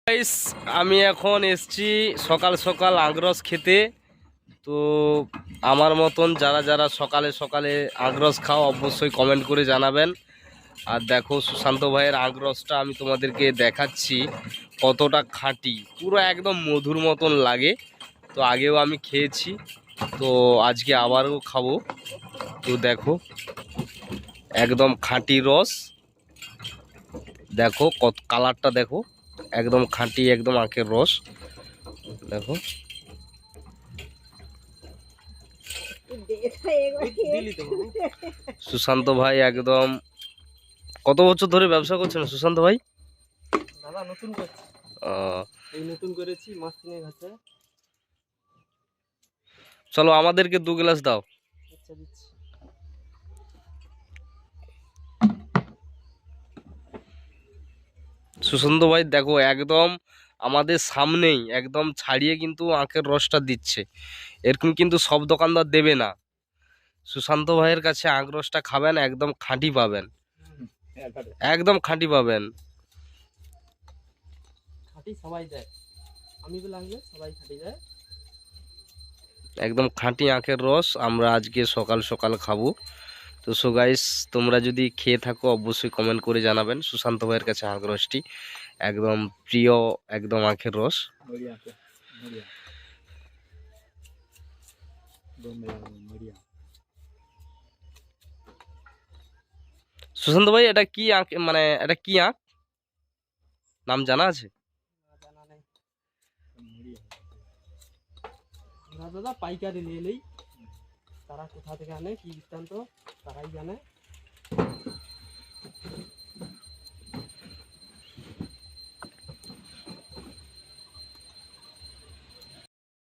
Guys, আমি এখন এসছি সকাল সকাল আখরস খেতে। তো আমার মতন যারা যারা সকালে সকালে আখরস খাও অবশ্যই কমেন্ট করে জানাবেন। আর দেখো সুশান্ত ভাইয়ের আখরসটা আমি তোমাদেরকে দেখাচ্ছি কতটা খাঁটি, পুরো একদম মধুর মতন লাগে। তো আগেও আমি খেয়েছি, তো আজকে আবারও খাবো। তো দেখো একদম খাঁটি রস, দেখো কত কালারটা দেখো, একদম খাঁটি, একদম আখের রস। দেখো সুশান্ত ভাই একদম কত বছর ধরে ব্যবসা করছেন সুশান্ত ভাই? দাদা নতুন করছি, আহ, এই নতুন করেছি, মাস তিনেক হচ্ছে। চলো আমাদেরকে 2 গ্লাস দাও। আচ্ছা দিচ্ছি। সুশান্ত ভাই দেখো একদম আমাদের সামনেই একদম ছাড়িয়ে কিন্তু আখের রসটা দিচ্ছে। এরকম কিন্তু সব দোকানদার দেবে না। সুশান্ত ভাইয়ের কাছে আখ রসটা খাবেন, একদম খাঁটি পাবেন, একদম খাঁটি পাবেন। খাঁটি সবাই দেয়, আমি বলে আসলে সবাই খাঁটি দেয়। একদম খাঁটি আখের রস আমরা আজকে সকাল সকাল খাবো। তো সো গাইস, তোমরা যদি খেয়ে থাকো অবশ্যই কমেন্ট করে জানাবেন। সুশান্ত ভাইয়ের কাছে আখ রসটি একদম প্রিয়, একদম আখের রস। সুশান্ত ভাই এটা কি আখ, মানে এটা কি আখ, নাম জানা আছে? না, জানা নেই। আমরা দাদা পাইকারি নিয়ে নেই, তারা কোথা থেকে আনে কি বৃত্তান্ত তারাই জানে।